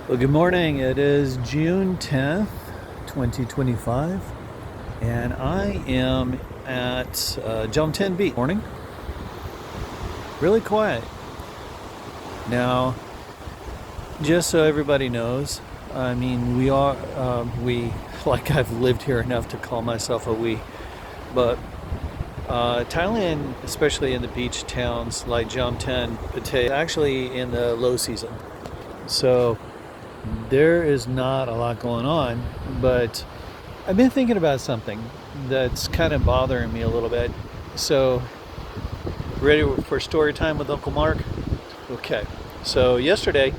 Well, good morning. It is June 10th, 2025, and I am at Jump 10 Beach. Morning. Really quiet. Now, just so everybody knows, I mean, like I've lived here enough to call myself a we, but Thailand, especially in the beach towns like Jom 10, Pattaya, is actually in the low season. So there is not a lot going on, but I've been thinking about something that's kind of bothering me a little bit. So, ready for story time with Uncle Mark? Okay. So, yesterday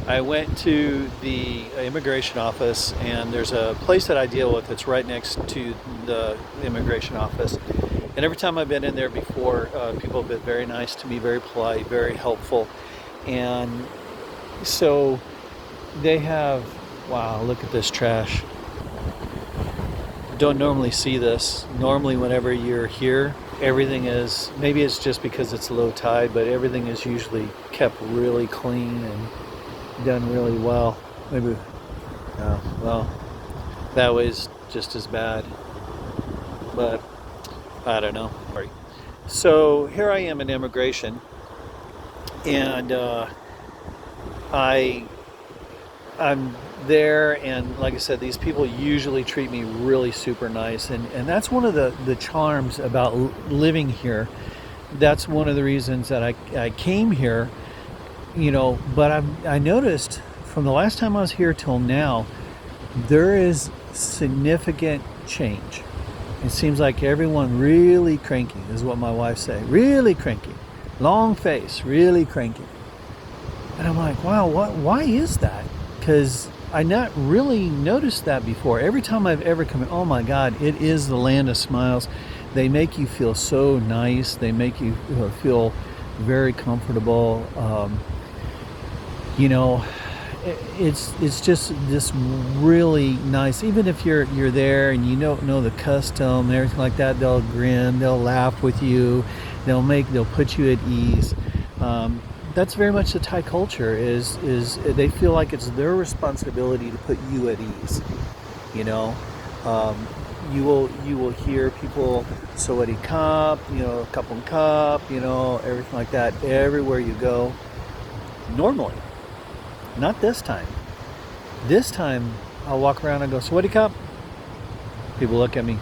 I went to the immigration office, and there's a place that I deal with that's right next to the immigration office. And every time I've been in there before, people have been very nice to me, very polite, very helpful. And so they have, wow, look at this trash. Don't normally see this. Normally, whenever you're here, everything is, maybe it's just because it's low tide, but everything is usually kept really clean and done really well. Maybe, well, that was just as bad, but I don't know. Sorry. So here I am in immigration, and I I'm there, and like I said, these people usually treat me really super nice, and that's one of the charms about living here. That's one of the reasons that I came here, but I noticed from the last time I was here till now, there is significant change. It seems like everyone really cranky, is what my wife say. Really cranky. Long face, really cranky. And I'm like, wow, why is that? Because I not really noticed that before. Every time I've ever come in, oh my God, it is the land of smiles. They make you feel so nice. They make you feel very comfortable. You know, it's just this really nice. Even if you're there and you don't know the custom and everything like that, they'll grin, they'll laugh with you, they'll put you at ease. That's very much the Thai culture. Is they feel like it's their responsibility to put you at ease. You know, you will hear people Sawadi Cup, Kapung Cup, everything like that everywhere you go. Normally, not this time. This time, I'll walk around and go Sawadi Cup. People look at me.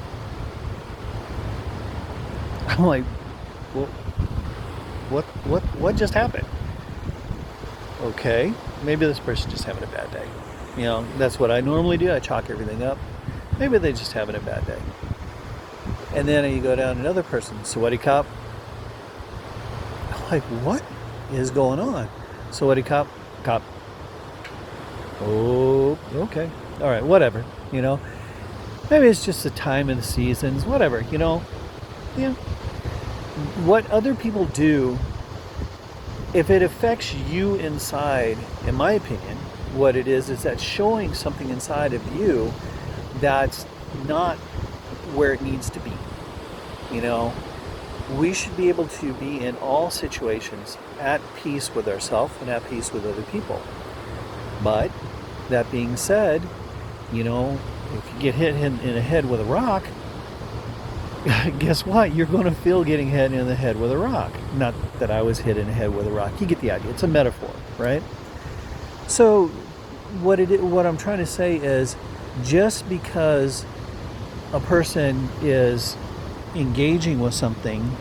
I'm like, well, what just happened? Okay, maybe this person's just having a bad day. That's what I normally do. I chalk everything up. Maybe they're just having a bad day. And then you go down to another person, Sawadi Cop. I'm like, what is going on? Sawadi Cop, cop. Oh, okay. All right, whatever. Maybe it's just the time of the seasons, whatever, Yeah. What other people do, if it affects you inside, in my opinion, what it is that showing something inside of you that's not where it needs to be. We should be able to be in all situations at peace with ourselves and at peace with other people. But that being said, if you get hit in the head with a rock, guess what? You're going to feel getting hit in the head with a rock. Not that I was hit in the head with a rock. You get the idea. It's a metaphor, right? So what I'm trying to say is, just because a person is engaging with something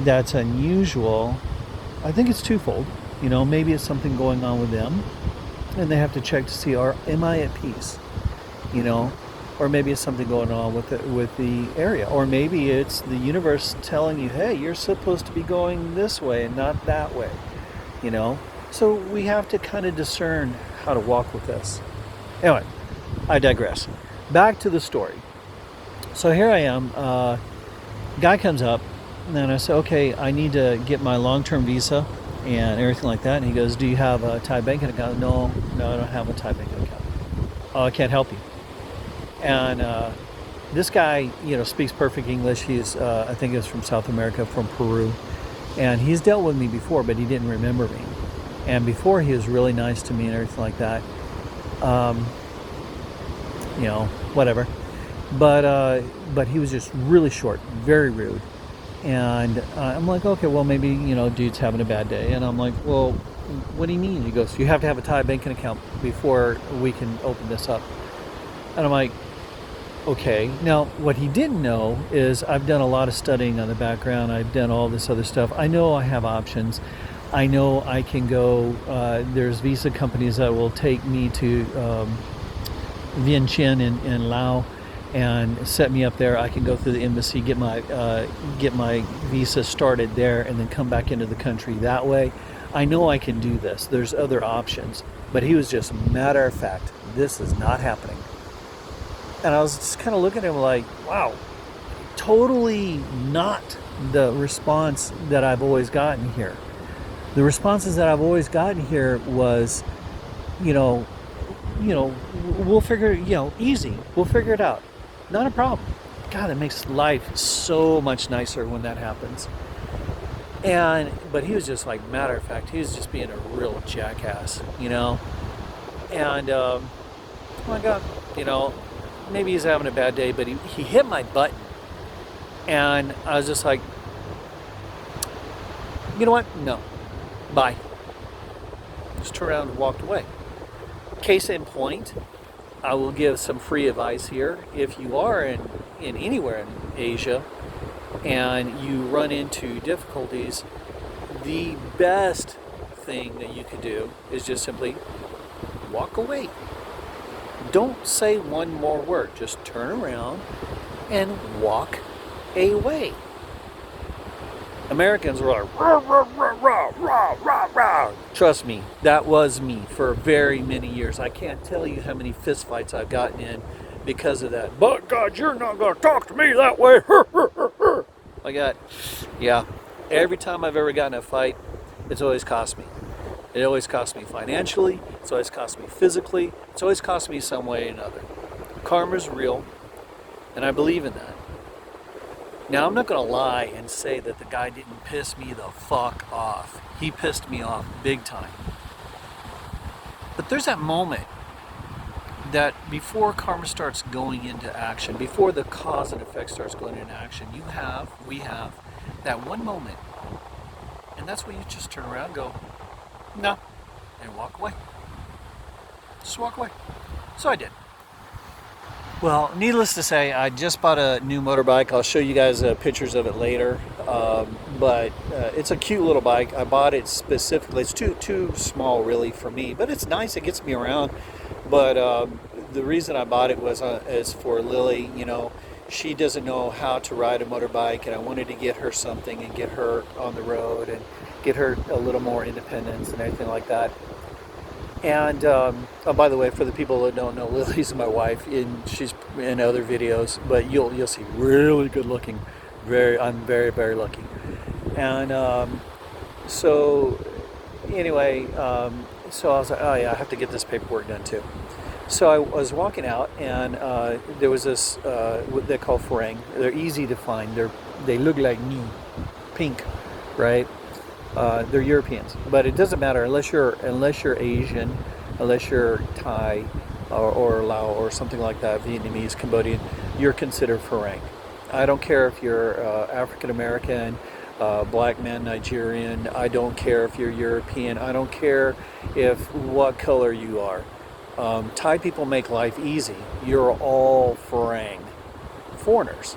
that's unusual, I think it's twofold. Maybe it's something going on with them, and they have to check to see, am I at peace? Or maybe it's something going on with the area, or maybe it's the universe telling you, hey, you're supposed to be going this way and not that way. So we have to kind of discern how to walk with this. Anyway, I digress. Back to the story. So here I am. Guy comes up, and I say, okay, I need to get my long-term visa and everything like that. And he goes, do you have a Thai banking account? No, I don't have a Thai banking account. Oh, I can't help you. And this guy, speaks perfect English. He's, I think he's from South America, from Peru. And he's dealt with me before, but he didn't remember me. And before, he was really nice to me and everything like that. Um, you know, whatever. But he was just really short, very rude. And I'm like, okay, well, maybe, dude's having a bad day. And I'm like, well, what do you mean? He goes, you have to have a Thai banking account before we can open this up. And I'm like, okay. Now, what he didn't know is I've done a lot of studying on the background. I've done all this other stuff. I know I have options. I know I can go, there's visa companies that will take me to Vientiane in Laos and set me up there. I can go through the embassy, get my visa started there, and then come back into the country that way. I know I can do this. There's other options. But he was just matter of fact, this is not happening. And I was just kind of looking at him like, wow, totally not the response that I've always gotten here. The responses that I've always gotten here was, we'll figure, easy. We'll figure it out. Not a problem. God, it makes life so much nicer when that happens. But he was just like, matter of fact, he was just being a real jackass, And, oh my God, maybe he's having a bad day, but he hit my button. And I was just like, you know what? No. Bye. Just turned around and walked away. Case in point, I will give some free advice here. If you are in anywhere in Asia and you run into difficulties, the best thing that you could do is just simply walk away. Don't say one more word. Just turn around and walk away. Americans were like, rah, rah, rah, rah, rah, rah, rah. Trust me, that was me for very many years. I can't tell you how many fistfights I've gotten in because of that. But God, you're not going to talk to me that way. Yeah, every time I've ever gotten in a fight, it's always cost me. It always cost me financially. It's always cost me physically. It's always cost me some way or another. Karma's real, and I believe in that. Now, I'm not going to lie and say that the guy didn't piss me the fuck off. He pissed me off big time. But there's that moment that before karma starts going into action, before the cause and effect starts going into action, we have that one moment. And that's when you just turn around and go, no, and walk away. Just walk away. So I did. Well, needless to say, I just bought a new motorbike. I'll show you guys pictures of it later. But it's a cute little bike. I bought it specifically. It's too small, really, for me. But it's nice. It gets me around. But the reason I bought it is for Lily. She doesn't know how to ride a motorbike, and I wanted to get her something and get her on the road and get her a little more independence and everything like that. And oh, by the way, for the people that don't know, Lily's my wife, and she's in other videos, but you'll see, really good looking. I'm very, very lucky. And so anyway, so I was like, oh yeah, I have to get this paperwork done too. So I was walking out, and there was this what they call farang. They're easy to find. They look like me, pink, right? They're Europeans, but it doesn't matter unless you're Asian, unless you're Thai or Lao or something like that, Vietnamese, Cambodian, you're considered farang. I don't care if you're African American, black man, Nigerian. I don't care if you're European. I don't care what color you are. Thai people make life easy. You're all farang, foreigners.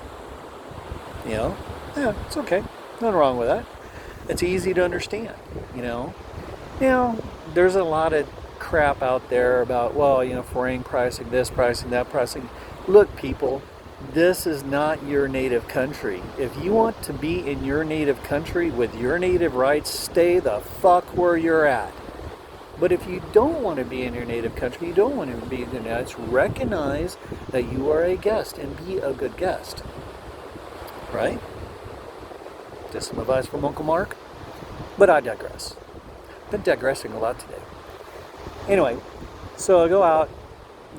Yeah, it's okay. Nothing wrong with that. It's easy to understand, Now, there's a lot of crap out there about, farang pricing, this pricing, that pricing. Look, people, this is not your native country. If you want to be in your native country with your native rights, stay the fuck where you're at. But if you don't want to be in your native country, you don't want to be in the United States, recognize that you are a guest and be a good guest. Right? Just some advice from Uncle Mark. But I digress. Been digressing a lot today. Anyway, so I go out.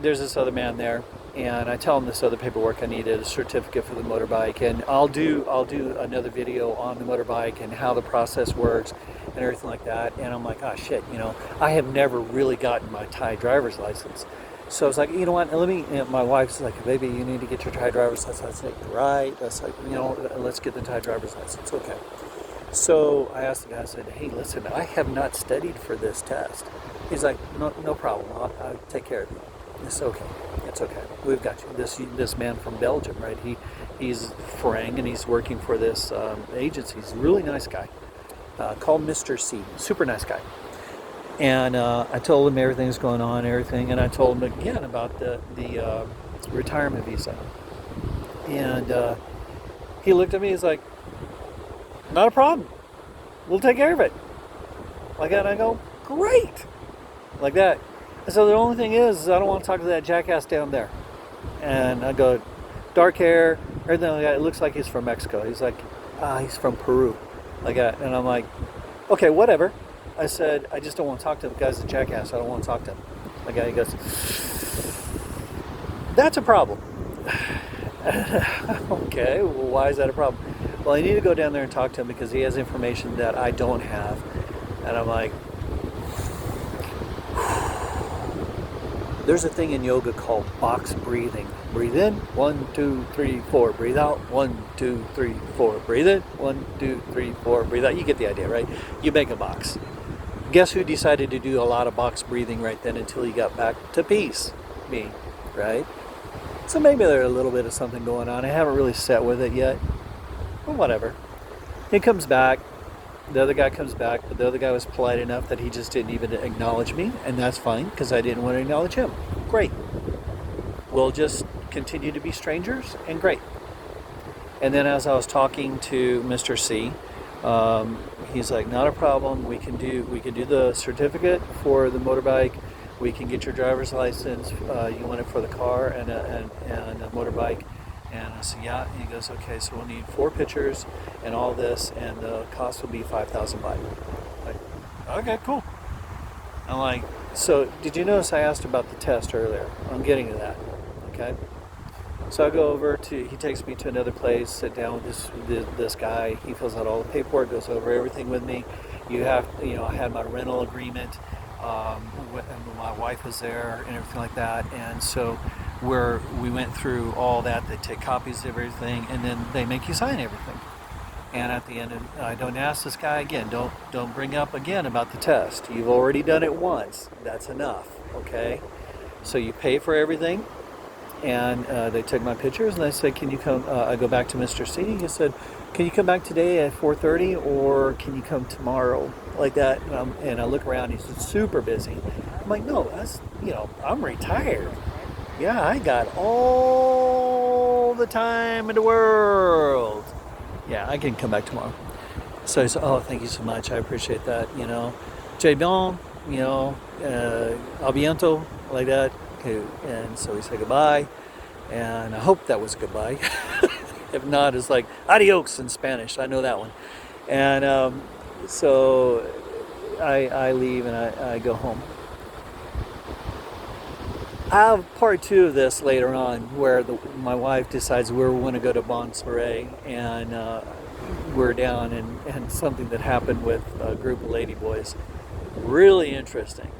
There's this other man there, and I tell him this other paperwork I needed, a certificate for the motorbike, and I'll do another video on the motorbike and how the process works and everything like that. And I'm like, oh shit, I have never really gotten my Thai driver's license. So I was like, you know what, let me, my wife's like, baby, you need to get your Thai driver's license. I was like, right. That's like, let's get the Thai driver's license. Okay. So I asked the guy, I said, hey, listen, I have not studied for this test. He's like, no problem. I'll take care of you. It's okay. It's okay. We've got you. This man from Belgium, right? He's Farang, and he's working for this agency. He's a really nice guy called Mr. C. Super nice guy. And I told him everything that's going on, everything, and I told him again about the retirement visa. And he looked at me. He's like, not a problem. We'll take care of it. Like that, and I go, great. Like that. And so the only thing is I don't want to talk to that jackass down there. And I go, dark hair, everything like that. It looks like he's from Mexico. He's like, he's from Peru. Like that. And I'm like, okay, whatever. I said, I just don't want to talk to him. The guy's a jackass. I don't want to talk to him. Like that. He goes, that's a problem. Okay, well, why is that a problem? Well, I need to go down there and talk to him because he has information that I don't have. And I'm like, there's a thing in yoga called box breathing. Breathe in, 1, 2, 3, 4. Breathe out, 1, 2, 3, 4. Breathe in, 1, 2, 3, 4. Breathe out. You get the idea, right? You make a box. Guess who decided to do a lot of box breathing right then until he got back to peace? Me, right? So maybe there's a little bit of something going on. I haven't really sat with it yet. But whatever. He comes back. The other guy comes back, but the other guy was polite enough that he just didn't even acknowledge me, and that's fine because I didn't want to acknowledge him. Great. We'll just continue to be strangers, and great. And then as I was talking to Mr. C, he's like, not a problem. We can do the certificate for the motorbike. We can get your driver's license. You want it for the car and a motorbike. And I said, yeah. And he goes, okay, so we'll need 4 pictures and all this, and the cost will be 5,000 baht. Like, okay, cool. I'm like, so did you notice I asked about the test earlier? I'm getting to that, okay? So I go over he takes me to another place, sit down with this guy. He fills out all the paperwork, goes over everything with me. I had my rental agreement, and my wife was there and everything like that. And so we went through all that. They take copies of everything, and then they make you sign everything. And at the end, I don't ask this guy again. Don't bring up again about the test. You've already done it once. That's enough, okay? So you pay for everything, and they took my pictures, and they said, can you come? I go back to Mr. C. He said, can you come back today at 4:30, or can you come tomorrow? Like that. And I look around. He's super busy. I'm like, no, I'm retired. Yeah, I got all the time in the world. Yeah, I can come back tomorrow. So he said, oh, thank you so much. I appreciate that. Jay Bon, Abiento, like that. Okay. And so we say goodbye. And I hope that was goodbye. If not, it's like adios in Spanish. I know that one. And so I leave and I go home. I have part 2 of this later on where my wife decides where we want to go to Bon Soiree, and we're down and something that happened with a group of ladyboys. Really interesting.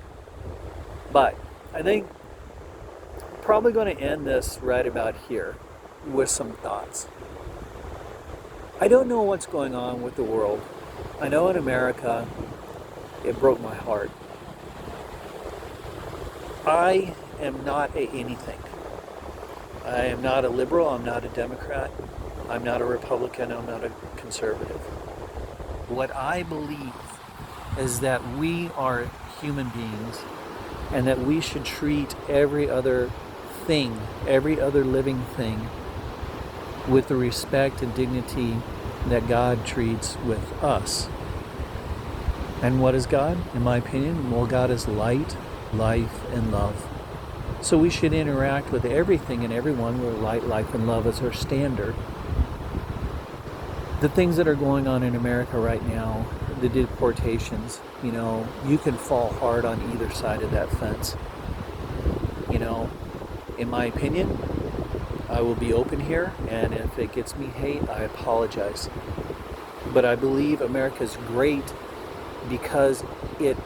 But I think probably going to end this right about here with some thoughts. I don't know what's going on with the world. I know in America, it broke my heart. I am not anything. I am not a liberal. I'm not a Democrat. I'm not a Republican. I'm not a conservative. What I believe is that we are human beings, and that we should treat every other thing, every other living thing, with the respect and dignity that God treats with us. And what is God? In my opinion, well, God is light, life, and love. So we should interact with everything and everyone with light, life, and love as our standard. The things that are going on in America right now, the deportations, you can fall hard on either side of that fence. In my opinion, I will be open here, and if it gets me hate, I apologize. But I believe America's great because it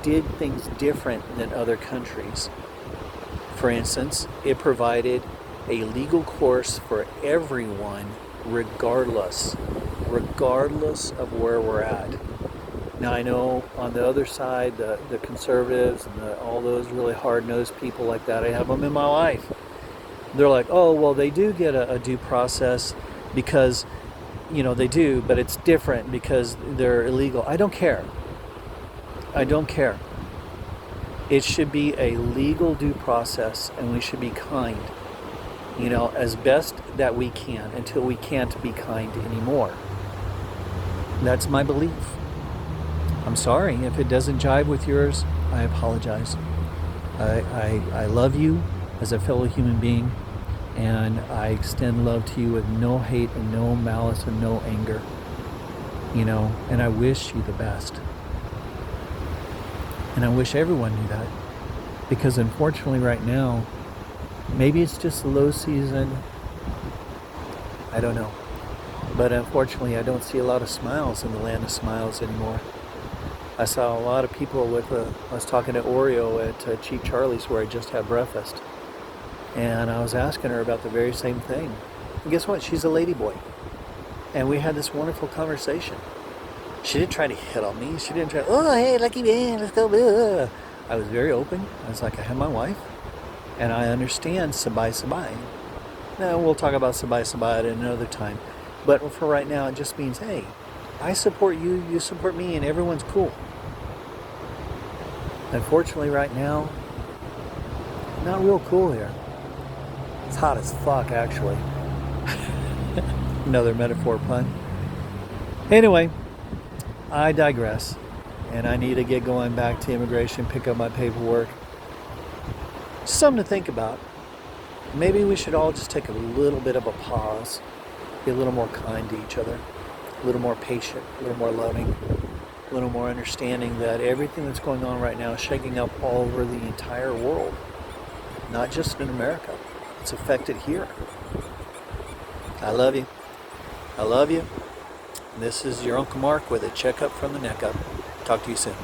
did things different than other countries. For instance, it provided a legal course for everyone, regardless of where we're at. Now, I know on the other side, the conservatives and all those really hard-nosed people like that, I have them in my life. They're like, oh, well, they do get a due process because, they do, but it's different because they're illegal. I don't care. I don't care. It should be a legal due process, and we should be kind, as best that we can until we can't be kind anymore. That's my belief. I'm sorry if it doesn't jive with yours. I apologize. I love you as a fellow human being, and I extend love to you with no hate and no malice and no anger, and I wish you the best. And I wish everyone knew that, because unfortunately right now, maybe it's just the low season, I don't know, but unfortunately I don't see a lot of smiles in the land of smiles anymore. I saw a lot of people I was talking to Oreo at Cheap Charlie's where I just had breakfast, and I was asking her about the very same thing. And guess what? She's a ladyboy. And we had this wonderful conversation. She didn't try to hit on me. She didn't try, oh, hey, lucky man, let's go. Blah. I was very open. I was like, I have my wife, and I understand sabai. Now, we'll talk about sabai at another time. But for right now, it just means, hey, I support you, you support me, and everyone's cool. Unfortunately, right now, not real cool here. It's hot as fuck, actually. Another metaphor pun. Anyway, I digress, and I need to get going back to immigration, pick up my paperwork. Just something to think about. Maybe we should all just take a little bit of a pause, be a little more kind to each other, a little more patient, a little more loving, a little more understanding that everything that's going on right now is shaking up all over the entire world, not just in America. It's affected here. I love you. I love you. This is your Uncle Mark with a checkup from the neck up. Talk to you soon.